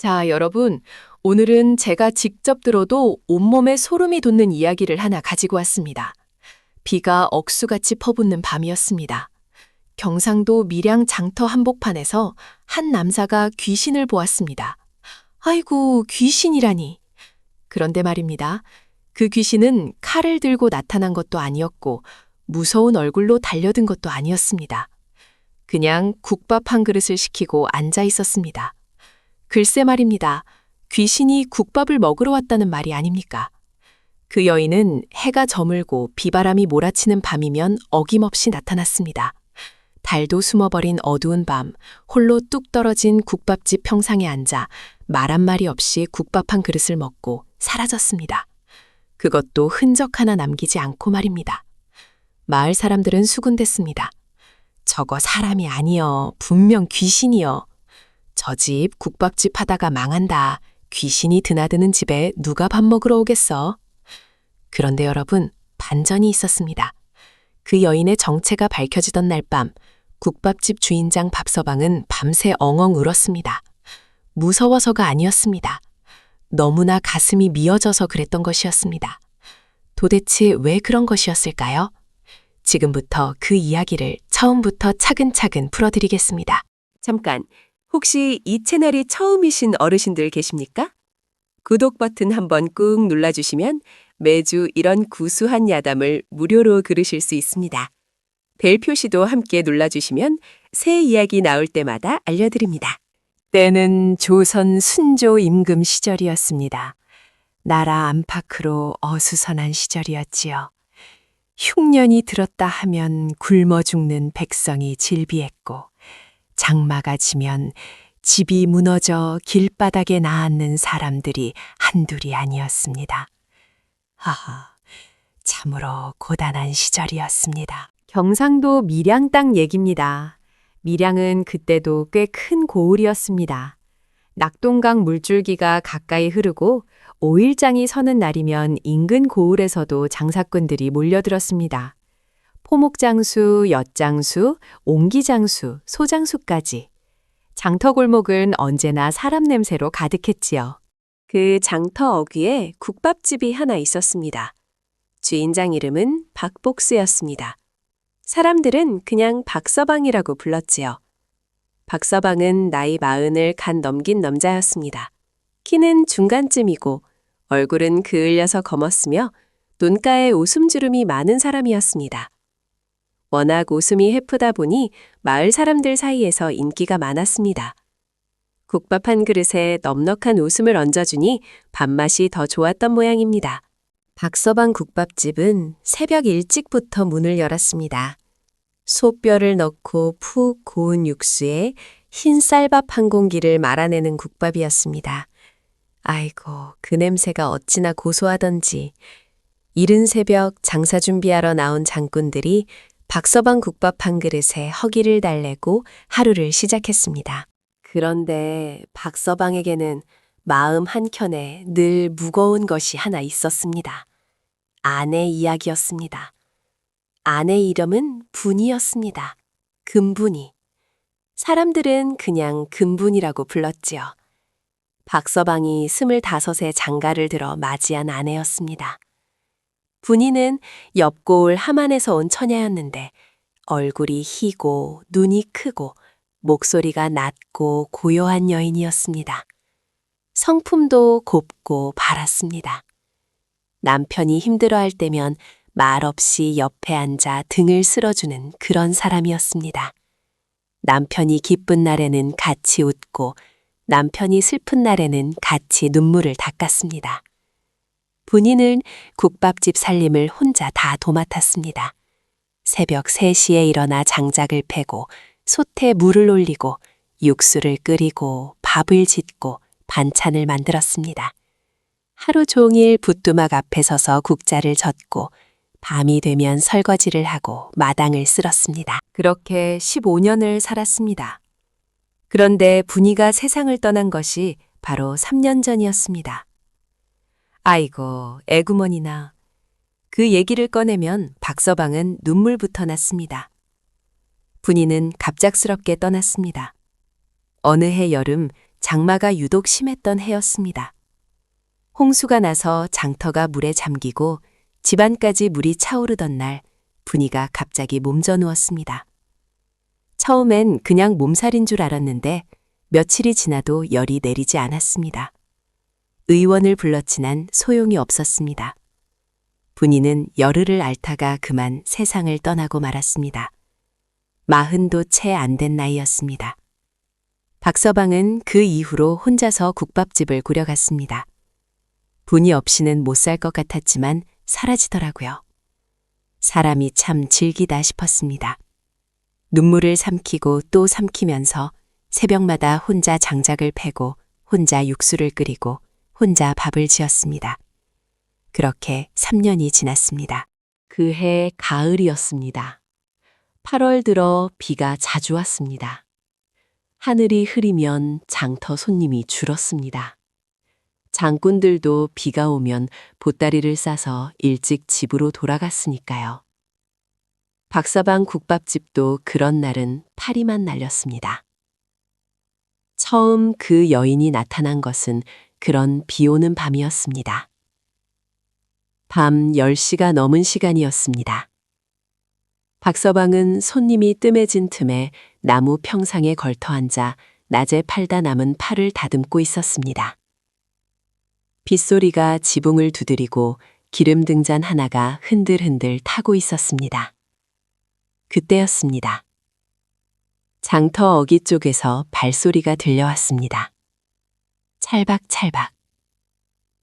자, 여러분. 오늘은 제가 직접 들어도 온몸에 소름이 돋는 이야기를 하나 가지고 왔습니다. 비가 억수같이 퍼붓는 밤이었습니다. 경상도 밀양 장터 한복판에서 한 남자가 귀신을 보았습니다. 아이고, 귀신이라니. 그런데 말입니다. 그 귀신은 칼을 들고 나타난 것도 아니었고 무서운 얼굴로 달려든 것도 아니었습니다. 그냥 국밥 한 그릇을 시키고 앉아 있었습니다. 글쎄 말입니다. 귀신이 국밥을 먹으러 왔다는 말이 아닙니까? 그 여인은 해가 저물고 비바람이 몰아치는 밤이면 어김없이 나타났습니다. 달도 숨어버린 어두운 밤, 홀로 뚝 떨어진 국밥집 평상에 앉아 말 한마디 없이 국밥 한 그릇을 먹고 사라졌습니다. 그것도 흔적 하나 남기지 않고 말입니다. 마을 사람들은 수군댔습니다. 저거 사람이 아니여, 분명 귀신이여. 저 집 국밥집 하다가 망한다. 귀신이 드나드는 집에 누가 밥 먹으러 오겠어? 그런데 여러분, 반전이 있었습니다. 그 여인의 정체가 밝혀지던 날 밤, 국밥집 주인장 밥서방은 밤새 엉엉 울었습니다. 무서워서가 아니었습니다. 너무나 가슴이 미어져서 그랬던 것이었습니다. 도대체 왜 그런 것이었을까요? 지금부터 그 이야기를 처음부터 차근차근 풀어드리겠습니다. 잠깐, 혹시 이 채널이 처음이신 어르신들 계십니까? 구독 버튼 한번 꾹 눌러주시면 매주 이런 구수한 야담을 무료로 들으실 수 있습니다. 벨 표시도 함께 눌러주시면 새 이야기 나올 때마다 알려드립니다. 때는 조선 순조 임금 시절이었습니다. 나라 안팎으로 어수선한 시절이었지요. 흉년이 들었다 하면 굶어 죽는 백성이 질비했고 장마가 지면 집이 무너져 길바닥에 나앉는 사람들이 한둘이 아니었습니다. 하하, 참으로 고단한 시절이었습니다. 경상도 밀양 땅 얘기입니다. 밀양은 그때도 꽤 큰 고을이었습니다. 낙동강 물줄기가 가까이 흐르고 5일장이 서는 날이면 인근 고을에서도 장사꾼들이 몰려들었습니다. 포목장수, 엿장수, 옹기장수, 소장수까지. 장터골목은 언제나 사람 냄새로 가득했지요. 그 장터 어귀에 국밥집이 하나 있었습니다. 주인장 이름은 박복수였습니다. 사람들은 그냥 박서방이라고 불렀지요. 박서방은 나이 40을 간 넘긴 남자였습니다. 키는 중간쯤이고 얼굴은 그을려서 검었으며 눈가에 웃음주름이 많은 사람이었습니다. 워낙 웃음이 해프다 보니 마을 사람들 사이에서 인기가 많았습니다. 국밥 한 그릇에 넉넉한 웃음을 얹어주니 밥맛이 더 좋았던 모양입니다. 박서방 국밥집은 새벽 일찍부터 문을 열었습니다. 소뼈를 넣고 푹 고운 육수에 흰 쌀밥 한 공기를 말아내는 국밥이었습니다. 아이고, 그 냄새가 어찌나 고소하던지. 이른 새벽 장사 준비하러 나온 장꾼들이 박서방 국밥 한 그릇에 허기를 달래고 하루를 시작했습니다. 그런데 박서방에게는 마음 한켠에 늘 무거운 것이 하나 있었습니다. 아내 이야기였습니다. 아내 이름은 분이었습니다. 금분이. 사람들은 그냥 금분이라고 불렀지요. 박서방이 25에 장가를 들어 맞이한 아내였습니다. 분이는 옆고을 함안에서 온 처녀였는데 얼굴이 희고 눈이 크고 목소리가 낮고 고요한 여인이었습니다. 성품도 곱고 바랐습니다. 남편이 힘들어할 때면 말없이 옆에 앉아 등을 쓸어주는 그런 사람이었습니다. 남편이 기쁜 날에는 같이 웃고 남편이 슬픈 날에는 같이 눈물을 닦았습니다. 분이는 국밥집 살림을 혼자 다 도맡았습니다. 새벽 3시에 일어나 장작을 패고 솥에 물을 올리고 육수를 끓이고 밥을 짓고 반찬을 만들었습니다. 하루 종일 붓두막 앞에 서서 국자를 젓고 밤이 되면 설거지를 하고 마당을 쓸었습니다. 그렇게 15년을 살았습니다. 그런데 분이가 세상을 떠난 것이 바로 3년 전이었습니다. 아이고, 애구머니나. 그 얘기를 꺼내면 박서방은 눈물부터 났습니다. 분이는 갑작스럽게 떠났습니다. 어느 해 여름 장마가 유독 심했던 해였습니다. 홍수가 나서 장터가 물에 잠기고 집안까지 물이 차오르던 날 분이가 갑자기 몸져 누웠습니다. 처음엔 그냥 몸살인 줄 알았는데 며칠이 지나도 열이 내리지 않았습니다. 의원을 불렀지만 소용이 없었습니다. 분이는 열흘을 앓다가 그만 세상을 떠나고 말았습니다. 40도 채 안 된 나이였습니다. 박서방은 그 이후로 혼자서 국밥집을 꾸려갔습니다. 분이 없이는 못 살 것 같았지만 사라지더라고요. 사람이 참 질기다 싶었습니다. 눈물을 삼키고 또 삼키면서 새벽마다 혼자 장작을 패고 혼자 육수를 끓이고 혼자 밥을 지었습니다. 그렇게 3년이 지났습니다. 그해 가을이었습니다. 8월 들어 비가 자주 왔습니다. 하늘이 흐리면 장터 손님이 줄었습니다. 장꾼들도 비가 오면 보따리를 싸서 일찍 집으로 돌아갔으니까요. 박서방 국밥집도 그런 날은 파리만 날렸습니다. 처음 그 여인이 나타난 것은 그런 비 오는 밤이었습니다. 밤 10시가 넘은 시간이었습니다. 박서방은 손님이 뜸해진 틈에 나무 평상에 걸터 앉아 낮에 팔다 남은 팔을 다듬고 있었습니다. 빗소리가 지붕을 두드리고 기름 등잔 하나가 흔들흔들 타고 있었습니다. 그때였습니다. 장터 어기 쪽에서 발소리가 들려왔습니다. 찰박찰박.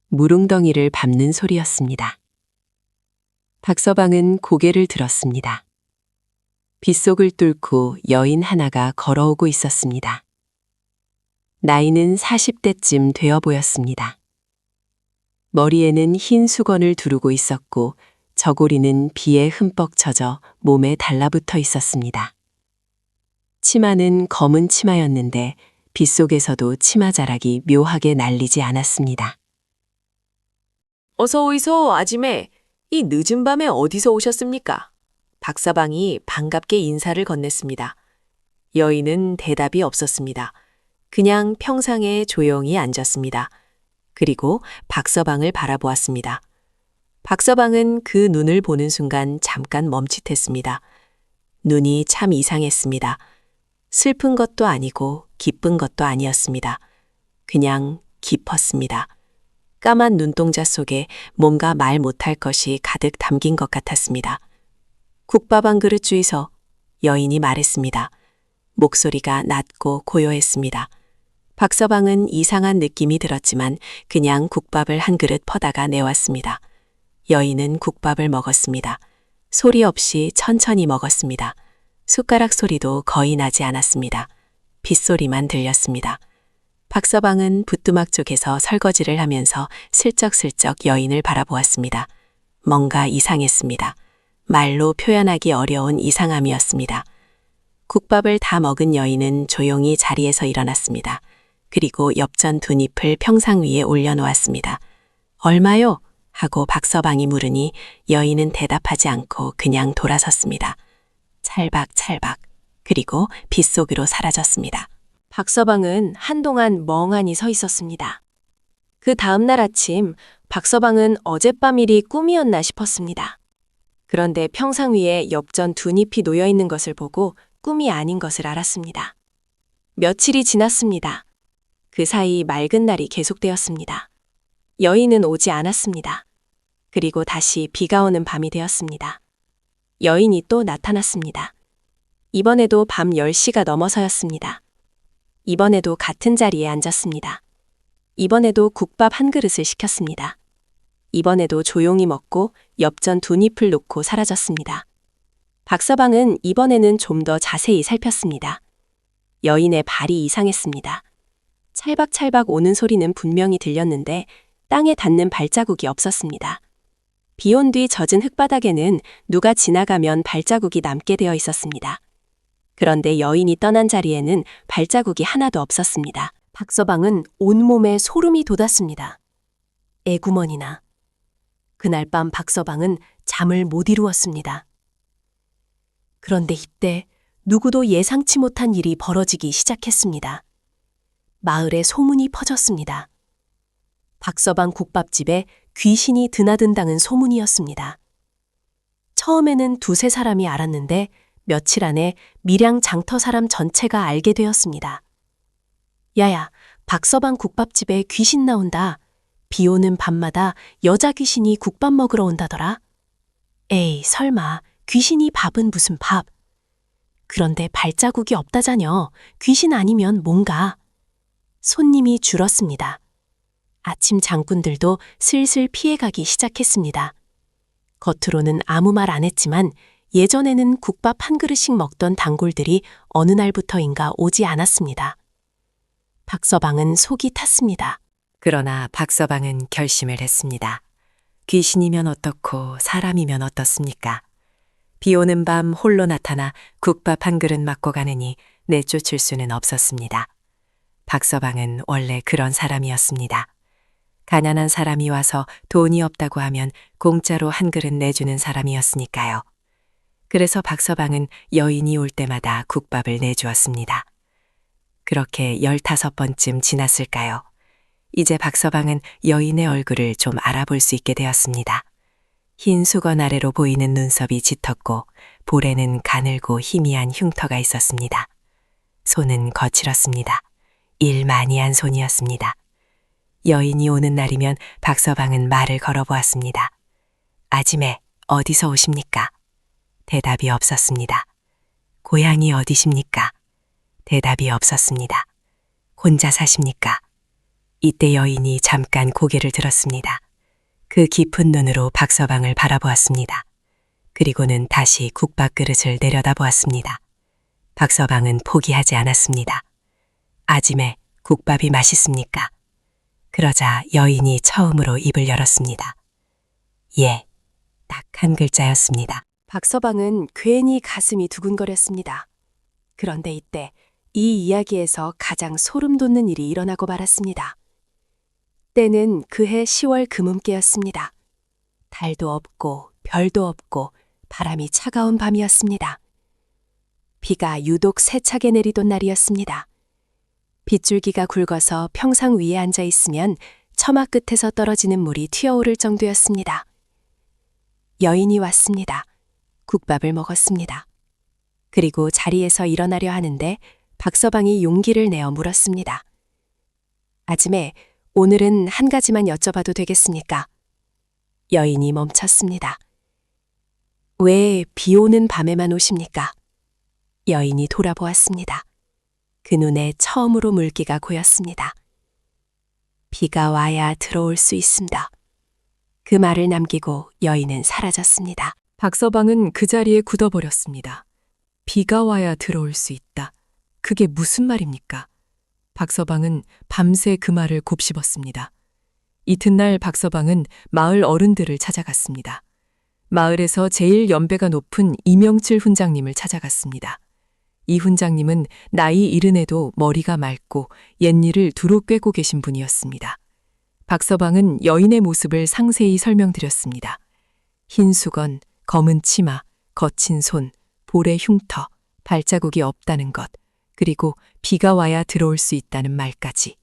무릉덩이를 밟는 소리였습니다. 박서방은 고개를 들었습니다. 빗속을 뚫고 여인 하나가 걸어오고 있었습니다. 나이는 40대쯤 되어 보였습니다. 머리에는 흰 수건을 두르고 있었고 저고리는 비에 흠뻑 젖어 몸에 달라붙어 있었습니다. 치마는 검은 치마였는데 빗속에서도 치마자락이 묘하게 날리지 않았습니다. 어서 오이소, 아지매. 이 늦은 밤에 어디서 오셨습니까? 박서방이 반갑게 인사를 건넸습니다. 여인은 대답이 없었습니다. 그냥 평상에 조용히 앉았습니다. 그리고 박서방을 바라보았습니다. 박서방은 그 눈을 보는 순간 잠깐 멈칫했습니다. 눈이 참 이상했습니다. 슬픈 것도 아니고 기쁜 것도 아니었습니다. 그냥 깊었습니다. 까만 눈동자 속에 뭔가 말 못할 것이 가득 담긴 것 같았습니다. 국밥 한 그릇 주이소. 여인이 말했습니다. 목소리가 낮고 고요했습니다. 박서방은 이상한 느낌이 들었지만 그냥 국밥을 한 그릇 퍼다가 내왔습니다. 여인은 국밥을 먹었습니다. 소리 없이 천천히 먹었습니다. 숟가락 소리도 거의 나지 않았습니다. 빗소리만 들렸습니다. 박서방은 부뚜막 쪽에서 설거지를 하면서 슬쩍슬쩍 여인을 바라보았습니다. 뭔가 이상했습니다. 말로 표현하기 어려운 이상함이었습니다. 국밥을 다 먹은 여인은 조용히 자리에서 일어났습니다. 그리고 엽전 2잎을 평상 위에 올려놓았습니다. 얼마요? 하고 박서방이 물으니 여인은 대답하지 않고 그냥 돌아섰습니다. 찰박찰박. 그리고 빗속으로 사라졌습니다. 박서방은 한동안 멍하니 서 있었습니다. 그 다음날 아침 박서방은 어젯밤 일이 꿈이었나 싶었습니다. 그런데 평상 위에 엽전 2잎이 놓여 있는 것을 보고 꿈이 아닌 것을 알았습니다. 며칠이 지났습니다. 그 사이 맑은 날이 계속되었습니다. 여인은 오지 않았습니다. 그리고 다시 비가 오는 밤이 되었습니다. 여인이 또 나타났습니다. 이번에도 밤 10시가 넘어서였습니다. 이번에도 같은 자리에 앉았습니다. 이번에도 국밥 한 그릇을 시켰습니다. 이번에도 조용히 먹고 엽전 2잎을 놓고 사라졌습니다. 박서방은 이번에는 좀 더 자세히 살폈습니다. 여인의 발이 이상했습니다. 찰박찰박 오는 소리는 분명히 들렸는데 땅에 닿는 발자국이 없었습니다. 비 온 뒤 젖은 흙바닥에는 누가 지나가면 발자국이 남게 되어 있었습니다. 그런데 여인이 떠난 자리에는 발자국이 하나도 없었습니다. 박서방은 온몸에 소름이 돋았습니다. 에구머니나. 그날 밤 박서방은 잠을 못 이루었습니다. 그런데 이때 누구도 예상치 못한 일이 벌어지기 시작했습니다. 마을에 소문이 퍼졌습니다. 박서방 국밥집에 귀신이 드나든다는 소문이었습니다. 처음에는 두세 사람이 알았는데 며칠 안에 밀양 장터 사람 전체가 알게 되었습니다. 야야, 박서방 국밥집에 귀신 나온다. 비 오는 밤마다 여자 귀신이 국밥 먹으러 온다더라. 에이, 설마 귀신이 밥은 무슨 밥. 그런데 발자국이 없다자녀. 귀신 아니면 뭔가. 손님이 줄었습니다. 아침 장꾼들도 슬슬 피해가기 시작했습니다. 겉으로는 아무 말 안 했지만 예전에는 국밥 한 그릇씩 먹던 단골들이 어느 날부터인가 오지 않았습니다. 박서방은 속이 탔습니다. 그러나 박서방은 결심을 했습니다. 귀신이면 어떻고 사람이면 어떻습니까? 비 오는 밤 홀로 나타나 국밥 한 그릇 맞고 가느니 내쫓을 수는 없었습니다. 박서방은 원래 그런 사람이었습니다. 가난한 사람이 와서 돈이 없다고 하면 공짜로 한 그릇 내주는 사람이었으니까요. 그래서 박서방은 여인이 올 때마다 국밥을 내주었습니다. 그렇게 15번쯤 지났을까요? 이제 박서방은 여인의 얼굴을 좀 알아볼 수 있게 되었습니다. 흰 수건 아래로 보이는 눈썹이 짙었고 볼에는 가늘고 희미한 흉터가 있었습니다. 손은 거칠었습니다. 일 많이 한 손이었습니다. 여인이 오는 날이면 박서방은 말을 걸어보았습니다. 아지매, 어디서 오십니까? 대답이 없었습니다. 고향이 어디십니까? 대답이 없었습니다. 혼자 사십니까? 이때 여인이 잠깐 고개를 들었습니다. 그 깊은 눈으로 박서방을 바라보았습니다. 그리고는 다시 국밥 그릇을 내려다보았습니다. 박서방은 포기하지 않았습니다. 아지매, 국밥이 맛있습니까? 그러자 여인이 처음으로 입을 열었습니다. 예, 딱 한 글자였습니다. 박서방은 괜히 가슴이 두근거렸습니다. 그런데 이때 이 이야기에서 가장 소름 돋는 일이 일어나고 말았습니다. 때는 그해 10월 금음께였습니다. 달도 없고 별도 없고 바람이 차가운 밤이었습니다. 비가 유독 세차게 내리던 날이었습니다. 빗줄기가 굵어서 평상 위에 앉아 있으면 처마 끝에서 떨어지는 물이 튀어오를 정도였습니다. 여인이 왔습니다. 국밥을 먹었습니다. 그리고 자리에서 일어나려 하는데 박서방이 용기를 내어 물었습니다. 아지매, 오늘은 한 가지만 여쭤봐도 되겠습니까? 여인이 멈췄습니다. 왜 비 오는 밤에만 오십니까? 여인이 돌아보았습니다. 그 눈에 처음으로 물기가 고였습니다. 비가 와야 들어올 수 있습니다. 그 말을 남기고 여인은 사라졌습니다. 박서방은 그 자리에 굳어버렸습니다. 비가 와야 들어올 수 있다. 그게 무슨 말입니까? 박서방은 밤새 그 말을 곱씹었습니다. 이튿날 박서방은 마을 어른들을 찾아갔습니다. 마을에서 제일 연배가 높은 이명칠 훈장님을 찾아갔습니다. 이 훈장님은 나이 이른에도 머리가 맑고 옛일을 두루 꿰고 계신 분이었습니다. 박서방은 여인의 모습을 상세히 설명드렸습니다. 흰 수건, 검은 치마, 거친 손, 볼의 흉터, 발자국이 없다는 것, 그리고 비가 와야 들어올 수 있다는 말까지.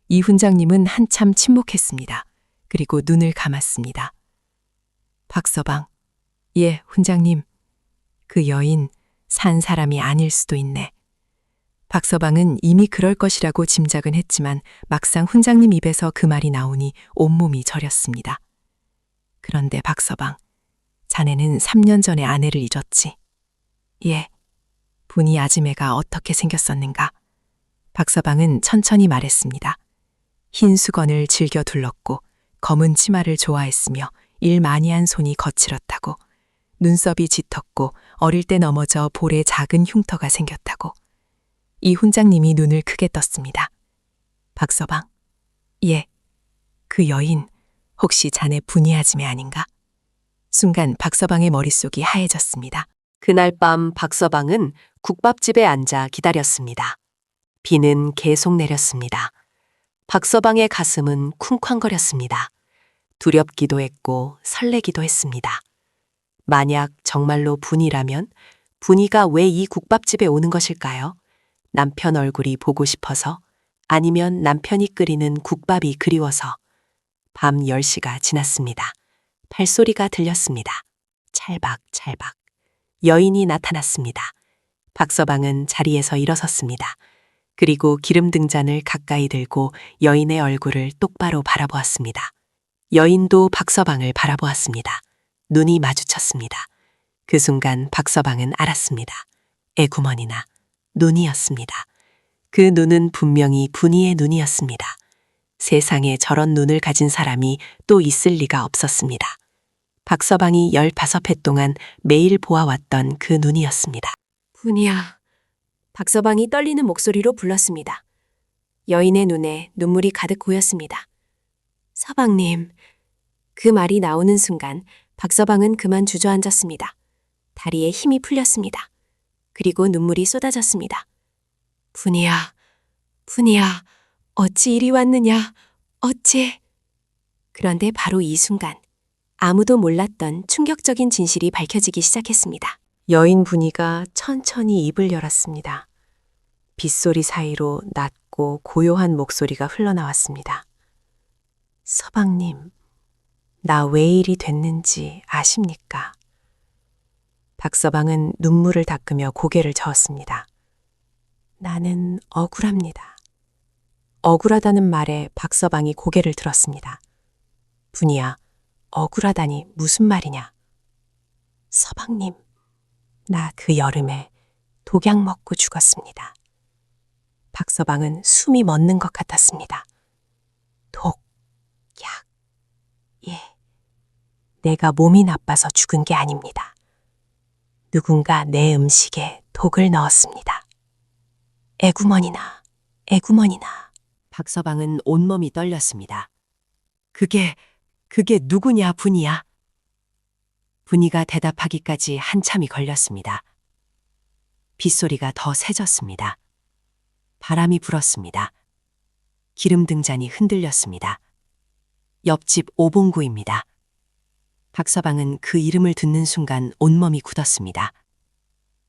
이 훈장님은 한참 침묵했습니다. 그리고 눈을 감았습니다. 박서방, 예, 훈장님. 그 여인 산 사람이 아닐 수도 있네. 박서방은 이미 그럴 것이라고 짐작은 했지만 막상 훈장님 입에서 그 말이 나오니 온몸이 저렸습니다. 그런데 박서방, 자네는 3년 전에 아내를 잊었지? 예. 분이 아지매가 어떻게 생겼었는가? 박서방은 천천히 말했습니다. 흰 수건을 즐겨 둘렀고 검은 치마를 좋아했으며 일 많이 한 손이 거칠었다고, 눈썹이 짙었고 어릴 때 넘어져 볼에 작은 흉터가 생겼다고. 이 훈장님이 눈을 크게 떴습니다. 박서방, 예, 그 여인 혹시 자네 분이 아지매 아닌가? 순간 박서방의 머릿속이 하얘졌습니다. 그날 밤 박서방은 국밥집에 앉아 기다렸습니다. 비는 계속 내렸습니다. 박서방의 가슴은 쿵쾅거렸습니다. 두렵기도 했고 설레기도 했습니다. 만약 정말로 분이라면 분이가 왜 이 국밥집에 오는 것일까요? 남편 얼굴이 보고 싶어서, 아니면 남편이 끓이는 국밥이 그리워서 밤 10시가 지났습니다. 발소리가 들렸습니다. 찰박찰박. 여인이 나타났습니다. 박서방은 자리에서 일어섰습니다. 그리고 기름 등잔을 가까이 들고 여인의 얼굴을 똑바로 바라보았습니다. 여인도 박서방을 바라보았습니다. 눈이 마주쳤습니다. 그 순간 박서방은 알았습니다. 에구머니나 눈이었습니다. 그 눈은 분명히 분이의 눈이었습니다. 세상에 저런 눈을 가진 사람이 또 있을 리가 없었습니다. 박서방이 15회 동안 매일 보아왔던 그 눈이었습니다. 분이야. 박서방이 떨리는 목소리로 불렀습니다. 여인의 눈에 눈물이 가득 고였습니다. 서방님. 그 말이 나오는 순간 박서방은 그만 주저앉았습니다. 다리에 힘이 풀렸습니다. 그리고 눈물이 쏟아졌습니다. 분이야, 분이야, 어찌 이리 왔느냐, 어찌. 그런데 바로 이 순간 아무도 몰랐던 충격적인 진실이 밝혀지기 시작했습니다. 여인 분이가 천천히 입을 열었습니다. 빗소리 사이로 낮고 고요한 목소리가 흘러나왔습니다. 서방님, 나 왜 일이 됐는지 아십니까? 박서방은 눈물을 닦으며 고개를 저었습니다. 나는 억울합니다. 억울하다는 말에 박서방이 고개를 들었습니다. 분이야, 억울하다니 무슨 말이냐? 서방님, 나 그 여름에 독약 먹고 죽었습니다. 박서방은 숨이 멎는 것 같았습니다. 독, 약, 예. 내가 몸이 나빠서 죽은 게 아닙니다. 누군가 내 음식에 독을 넣었습니다. 에구머니나, 에구머니나. 박서방은 온몸이 떨렸습니다. 그게 누구냐, 분이야? 분이가 대답하기까지 한참이 걸렸습니다. 빗소리가 더 세졌습니다. 바람이 불었습니다. 기름 등잔이 흔들렸습니다. 옆집 오봉구입니다. 박서방은 그 이름을 듣는 순간 온몸이 굳었습니다.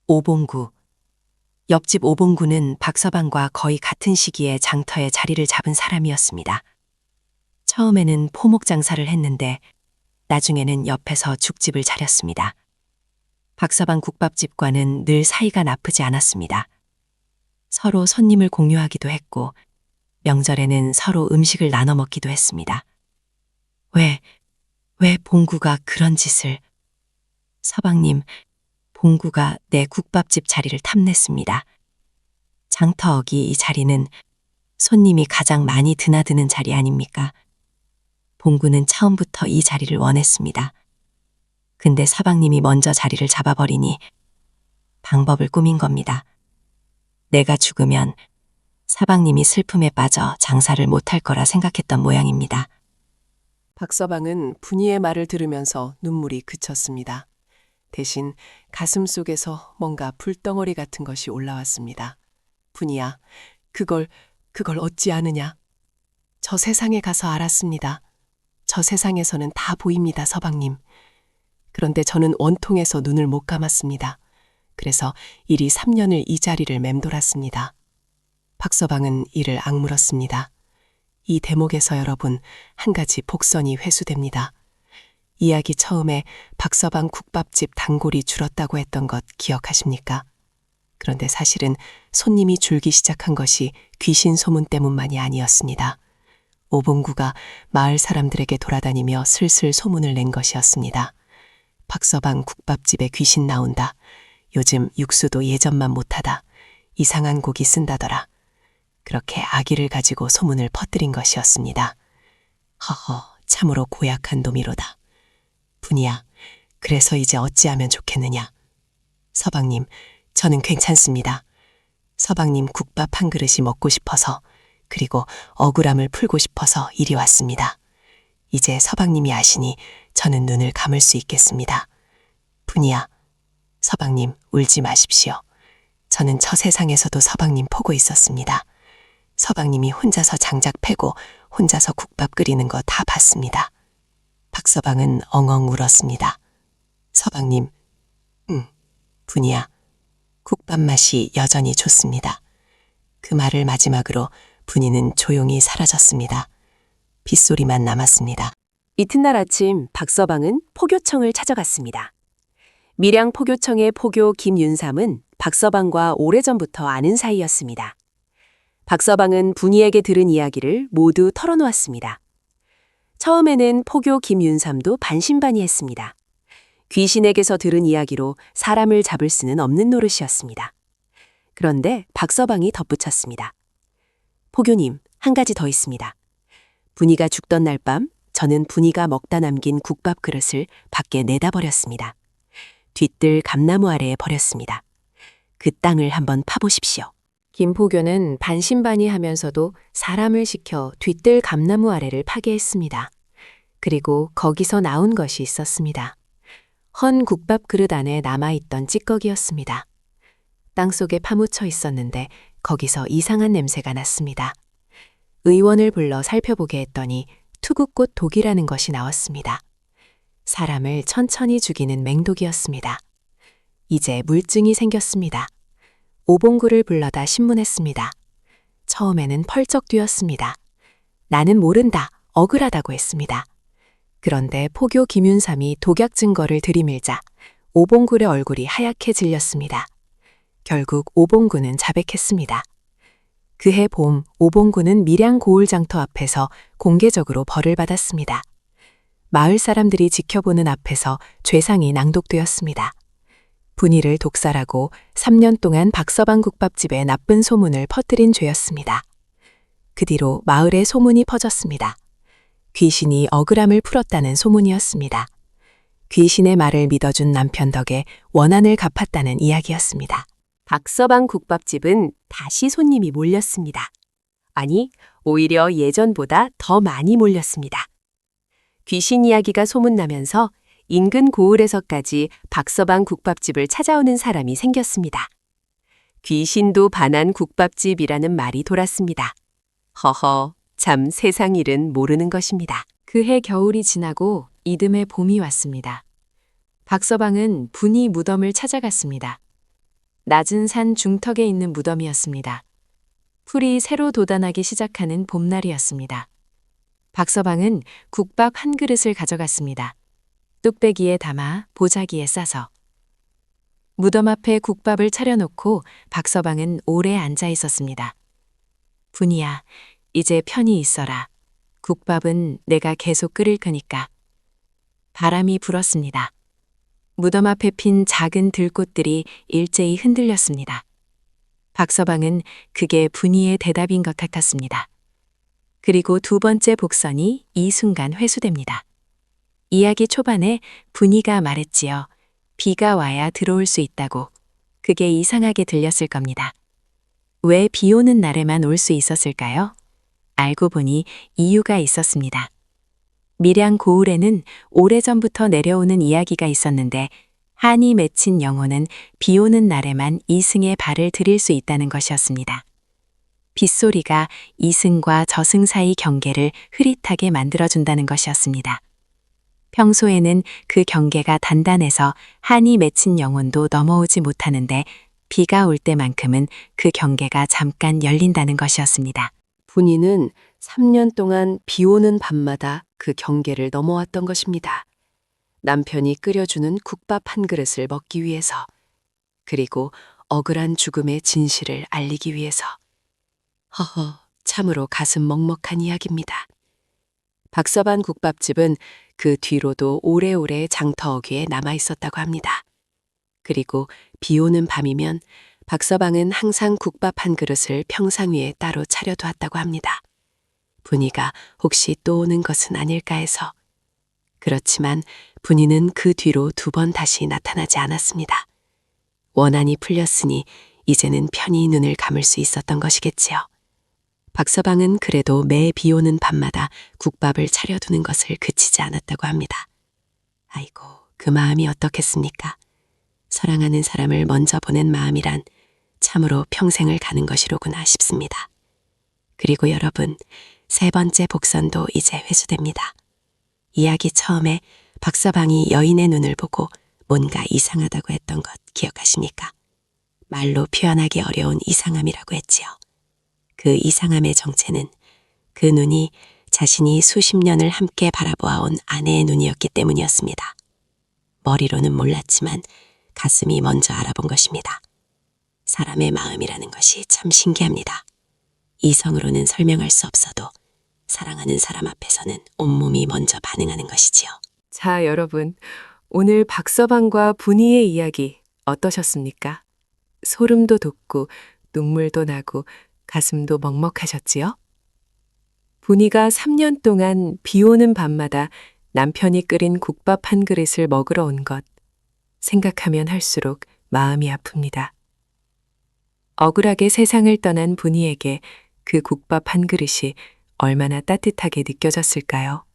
오봉구. 옆집 오봉구는 박서방과 거의 같은 시기에 장터에 자리를 잡은 사람이었습니다. 처음에는 포목 장사를 했는데 나중에는 옆에서 죽집을 차렸습니다. 박서방 국밥집과는 늘 사이가 나쁘지 않았습니다. 서로 손님을 공유하기도 했고 명절에는 서로 음식을 나눠 먹기도 했습니다. 왜 봉구가 그런 짓을? 서방님, 봉구가 내 국밥집 자리를 탐냈습니다. 장터어기 이 자리는 손님이 가장 많이 드나드는 자리 아닙니까? 봉구는 처음부터 이 자리를 원했습니다. 근데 서방님이 먼저 자리를 잡아버리니 방법을 꾸민 겁니다. 내가 죽으면 서방님이 슬픔에 빠져 장사를 못할 거라 생각했던 모양입니다. 박서방은 분이의 말을 들으면서 눈물이 그쳤습니다. 대신 가슴 속에서 뭔가 불덩어리 같은 것이 올라왔습니다. 분이야, 그걸 어찌 아느냐? 저 세상에 가서 알았습니다. 저 세상에서는 다 보입니다, 서방님. 그런데 저는 원통해서 눈을 못 감았습니다. 그래서 이리 3년을 이 자리를 맴돌았습니다. 박서방은 이를 악물었습니다. 이 대목에서 여러분, 한 가지 복선이 회수됩니다. 이야기 처음에 박서방 국밥집 단골이 줄었다고 했던 것 기억하십니까? 그런데 사실은 손님이 줄기 시작한 것이 귀신 소문 때문만이 아니었습니다. 오봉구가 마을 사람들에게 돌아다니며 슬슬 소문을 낸 것이었습니다. 박서방 국밥집에 귀신 나온다. 요즘 육수도 예전만 못하다. 이상한 고기 쓴다더라. 그렇게 아기를 가지고 소문을 퍼뜨린 것이었습니다. 허허, 참으로 고약한 놈이로다. 분이야, 그래서 이제 어찌하면 좋겠느냐. 서방님, 저는 괜찮습니다. 서방님 국밥 한 그릇이 먹고 싶어서, 그리고 억울함을 풀고 싶어서 이리 왔습니다. 이제 서방님이 아시니 저는 눈을 감을 수 있겠습니다. 분이야, 서방님 울지 마십시오. 저는 저 세상에서도 서방님 보고 있었습니다. 서방님이 혼자서 장작 패고 혼자서 국밥 끓이는 거 다 봤습니다. 박서방은 엉엉 울었습니다. 서방님, 분이야, 국밥 맛이 여전히 좋습니다. 그 말을 마지막으로 분이는 조용히 사라졌습니다. 빗소리만 남았습니다. 이튿날 아침 박서방은 포교청을 찾아갔습니다. 밀양 포교청의 포교 김윤삼은 박서방과 오래전부터 아는 사이였습니다. 박서방은 분이에게 들은 이야기를 모두 털어놓았습니다. 처음에는 포교 김윤삼도 반신반의했습니다. 귀신에게서 들은 이야기로 사람을 잡을 수는 없는 노릇이었습니다. 그런데 박서방이 덧붙였습니다. 포교님, 한 가지 더 있습니다. 분이가 죽던 날 밤 저는 분이가 먹다 남긴 국밥 그릇을 밖에 내다 버렸습니다. 뒤뜰 감나무 아래에 버렸습니다. 그 땅을 한번 파보십시오. 김포교는 반신반의하면서도 사람을 시켜 뒤뜰 감나무 아래를 파괴했습니다. 그리고 거기서 나온 것이 있었습니다. 헌 국밥 그릇 안에 남아있던 찌꺼기였습니다. 땅속에 파묻혀 있었는데 거기서 이상한 냄새가 났습니다. 의원을 불러 살펴보게 했더니 투구꽃 독이라는 것이 나왔습니다. 사람을 천천히 죽이는 맹독이었습니다. 이제 물증이 생겼습니다. 오봉구를 불러다 신문했습니다. 처음에는 펄쩍 뛰었습니다. 나는 모른다, 억울하다고 했습니다. 그런데 포교 김윤삼이 독약 증거를 들이밀자 오봉굴의 얼굴이 하얗게 질렸습니다. 결국 오봉구는 자백했습니다. 그해 봄 오봉구는 밀양 고을장터 앞에서 공개적으로 벌을 받았습니다. 마을 사람들이 지켜보는 앞에서 죄상이 낭독되었습니다. 분이를 독살하고 3년 동안 박서방 국밥집에 나쁜 소문을 퍼뜨린 죄였습니다. 그 뒤로 마을에 소문이 퍼졌습니다. 귀신이 억울함을 풀었다는 소문이었습니다. 귀신의 말을 믿어준 남편 덕에 원한을 갚았다는 이야기였습니다. 박서방 국밥집은 다시 손님이 몰렸습니다. 아니, 오히려 예전보다 더 많이 몰렸습니다. 귀신 이야기가 소문나면서 인근 고을에서까지 박서방 국밥집을 찾아오는 사람이 생겼습니다. 귀신도 반한 국밥집이라는 말이 돌았습니다. 허허, 참 세상 일은 모르는 것입니다. 그해 겨울이 지나고 이듬해 봄이 왔습니다. 박서방은 분이 무덤을 찾아갔습니다. 낮은 산 중턱에 있는 무덤이었습니다. 풀이 새로 돋아나기 시작하는 봄날이었습니다. 박서방은 국밥 한 그릇을 가져갔습니다. 뚝배기에 담아 보자기에 싸서. 무덤 앞에 국밥을 차려놓고 박서방은 오래 앉아 있었습니다. 분이야, 이제 편히 있어라. 국밥은 내가 계속 끓일 거니까. 바람이 불었습니다. 무덤 앞에 핀 작은 들꽃들이 일제히 흔들렸습니다. 박서방은 그게 분이의 대답인 것 같았습니다. 그리고 두 번째 복선이 이 순간 회수됩니다. 이야기 초반에 분이가 말했지요. 비가 와야 들어올 수 있다고. 그게 이상하게 들렸을 겁니다. 왜 비 오는 날에만 올 수 있었을까요? 알고 보니 이유가 있었습니다. 밀양 고을에는 오래전부터 내려오는 이야기가 있었는데 한이 맺힌 영혼은 비 오는 날에만 이승의 발을 들일 수 있다는 것이었습니다. 빗소리가 이승과 저승 사이 경계를 흐릿하게 만들어준다는 것이었습니다. 평소에는 그 경계가 단단해서 한이 맺힌 영혼도 넘어오지 못하는데 비가 올 때만큼은 그 경계가 잠깐 열린다는 것이었습니다. 분이는 3년 동안 비 오는 밤마다 그 경계를 넘어왔던 것입니다. 남편이 끓여주는 국밥 한 그릇을 먹기 위해서, 그리고 억울한 죽음의 진실을 알리기 위해서. 허허, 참으로 가슴 먹먹한 이야기입니다. 박서방 국밥집은 그 뒤로도 오래오래 장터 어귀에 남아 있었다고 합니다. 그리고 비 오는 밤이면 박서방은 항상 국밥 한 그릇을 평상 위에 따로 차려두었다고 합니다. 분이가 혹시 또 오는 것은 아닐까 해서. 그렇지만 분이는 그 뒤로 2번 다시 나타나지 않았습니다. 원한이 풀렸으니 이제는 편히 눈을 감을 수 있었던 것이겠지요. 박서방은 그래도 매 비 오는 밤마다 국밥을 차려두는 것을 그치지 않았다고 합니다. 아이고, 그 마음이 어떻겠습니까? 사랑하는 사람을 먼저 보낸 마음이란 참으로 평생을 가는 것이로구나 싶습니다. 그리고 여러분, 3번째 복선도 이제 회수됩니다. 이야기 처음에 박서방이 여인의 눈을 보고 뭔가 이상하다고 했던 것 기억하십니까? 말로 표현하기 어려운 이상함이라고 했지요. 그 이상함의 정체는 그 눈이 자신이 수십 년을 함께 바라보아온 아내의 눈이었기 때문이었습니다. 머리로는 몰랐지만 가슴이 먼저 알아본 것입니다. 사람의 마음이라는 것이 참 신기합니다. 이성으로는 설명할 수 없어도 사랑하는 사람 앞에서는 온몸이 먼저 반응하는 것이지요. 자, 여러분. 오늘 박서방과 분이의 이야기 어떠셨습니까? 소름도 돋고 눈물도 나고 가슴도 먹먹하셨지요? 분이가 3년 동안 비 오는 밤마다 남편이 끓인 국밥 한 그릇을 먹으러 온 것. 생각하면 할수록 마음이 아픕니다. 억울하게 세상을 떠난 분이에게 그 국밥 한 그릇이 얼마나 따뜻하게 느껴졌을까요?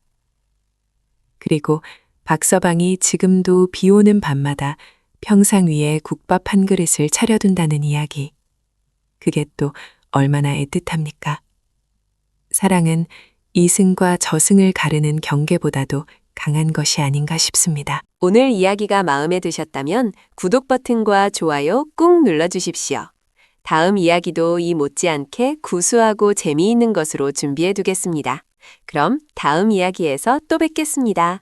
그리고 박서방이 지금도 비 오는 밤마다 평상 위에 국밥 한 그릇을 차려둔다는 이야기. 그게 또 얼마나 애틋합니까? 사랑은 이승과 저승을 가르는 경계보다도 강한 것이 아닌가 싶습니다. 오늘 이야기가 마음에 드셨다면 구독 버튼과 좋아요 꾹 눌러주십시오. 다음 이야기도 이 못지않게 구수하고 재미있는 것으로 준비해 두겠습니다. 그럼 다음 이야기에서 또 뵙겠습니다.